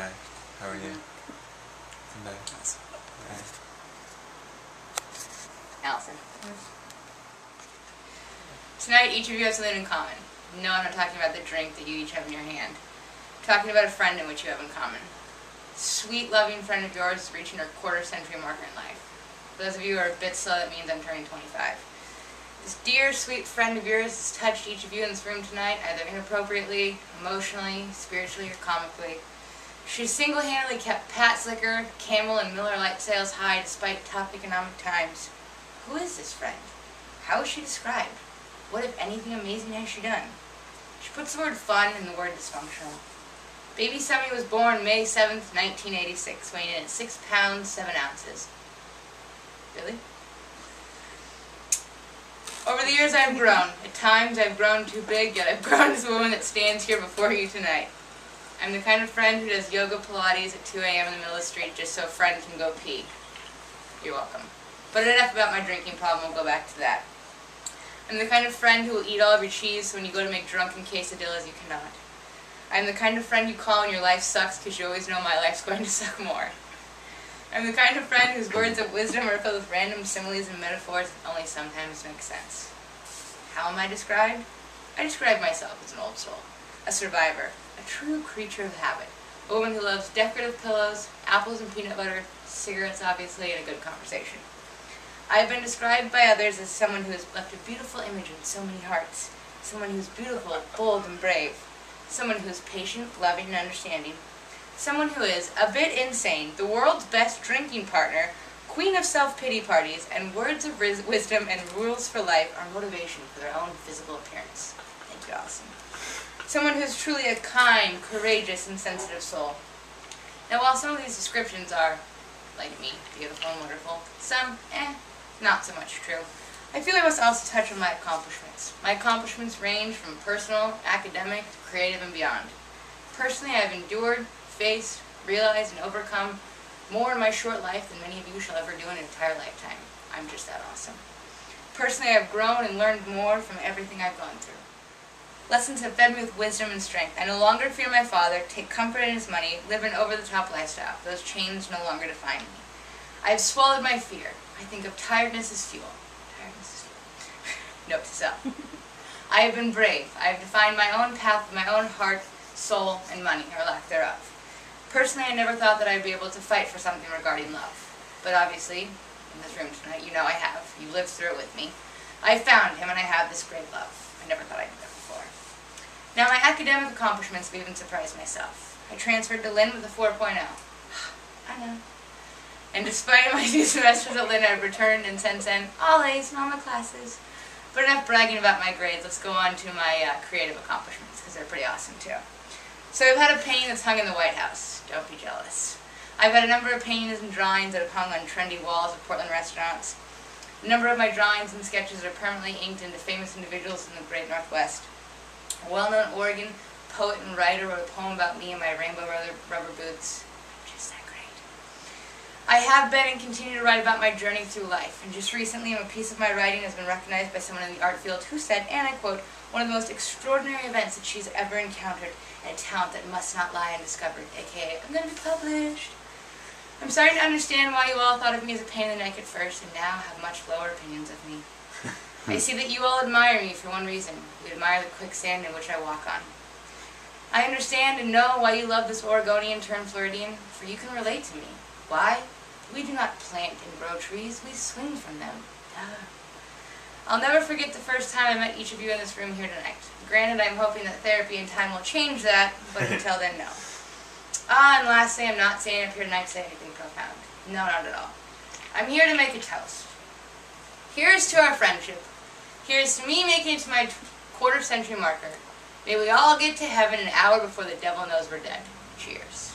Hi, how are you? I'm back. Hi. Allison. Tonight, each of you have something in common. No, I'm not talking about the drink that you each have in your hand. I'm talking about a friend in which you have in common. A sweet, loving friend of yours is reaching her quarter-century marker in life. For those of you who are a bit slow, that means I'm turning 25. This dear, sweet friend of yours has touched each of you in this room tonight, either inappropriately, emotionally, spiritually, or comically. She single-handedly kept Pat's Liquor, Camel, and Miller Lite sales high despite tough economic times. Who is this friend? How is she described? What, if anything, amazing has she done? She puts the word fun in the word dysfunctional. Baby Sammy was born May 7th, 1986, weighing in at 6 pounds, 7 ounces. Really? Over the years I've grown. At times I've grown too big, yet I've grown as a woman that stands here before you tonight. I'm the kind of friend who does yoga Pilates at 2 a.m. in the middle of the street just so a friend can go pee. You're welcome. But enough about my drinking problem, we'll go back to that. I'm the kind of friend who will eat all of your cheese so when you go to make drunken quesadillas you cannot. I'm the kind of friend you call when your life sucks because you always know my life's going to suck more. I'm the kind of friend whose words of wisdom are filled with random similes and metaphors that only sometimes make sense. How am I described? I describe myself as an old soul, a survivor, a true creature of habit, a woman who loves decorative pillows, apples and peanut butter, cigarettes obviously, and a good conversation. I have been described by others as someone who has left a beautiful image in so many hearts, someone who is beautiful, bold, and brave, someone who is patient, loving, and understanding, someone who is, a bit insane, the world's best drinking partner, queen of self-pity parties, and words of wisdom and rules for life are motivation for their own physical appearance. Thank you, Allison. Someone who is truly a kind, courageous, and sensitive soul. Now, while some of these descriptions are, like me, beautiful and wonderful, some, not so much true, I feel I must also touch on my accomplishments. My accomplishments range from personal, academic, creative, and beyond. Personally, I have endured, faced, realized, and overcome more in my short life than many of you shall ever do in an entire lifetime. I'm just that awesome. Personally, I have grown and learned more from everything I've gone through. Lessons have fed me with wisdom and strength. I no longer fear my father, take comfort in his money, live an over-the-top lifestyle. Those chains no longer define me. I have swallowed my fear. I think of tiredness as fuel. Tiredness is fuel. Note to self. I have been brave. I have defined my own path with my own heart, soul, and money, or lack thereof. Personally, I never thought that I'd be able to fight for something regarding love. But obviously, in this room tonight, you know I have. You lived through it with me. I found him, and I have this great love. I never thought I'd do that before. Now, my academic accomplishments have even surprised myself. I transferred to Lynn with a 4.0. I know. And despite my 2 semesters at Lynn, I've returned and since then, all A's in all my classes. But enough bragging about my grades. Let's go on to my creative accomplishments, because they're pretty awesome, too. So I've had a painting that's hung in the White House. Don't be jealous. I've had a number of paintings and drawings that have hung on trendy walls of Portland restaurants. A number of my drawings and sketches are permanently inked into famous individuals in the Great Northwest. A well-known Oregon poet and writer wrote a poem about me and my rainbow rubber boots. Just that great. I have been and continue to write about my journey through life, and just recently a piece of my writing has been recognized by someone in the art field who said, and I quote, "One of the most extraordinary events that she's ever encountered, and a talent that must not lie undiscovered," aka, I'm going to be published. I'm starting to understand why you all thought of me as a pain in the neck at first, and now have much lower opinions of me. I see that you all admire me for one reason. You admire the quicksand in which I walk on. I understand and know why you love this Oregonian term Floridian, for you can relate to me. Why? We do not plant and grow trees, we swing from them. Duh. I'll never forget the first time I met each of you in this room here tonight. Granted, I'm hoping that therapy and time will change that, but until then, no. And lastly, I'm not saying up here tonight to say anything profound. No, not at all. I'm here to make a toast. Here's to our friendship. Here's to me making it to my quarter-century marker. May we all get to heaven an hour before the devil knows we're dead. Cheers.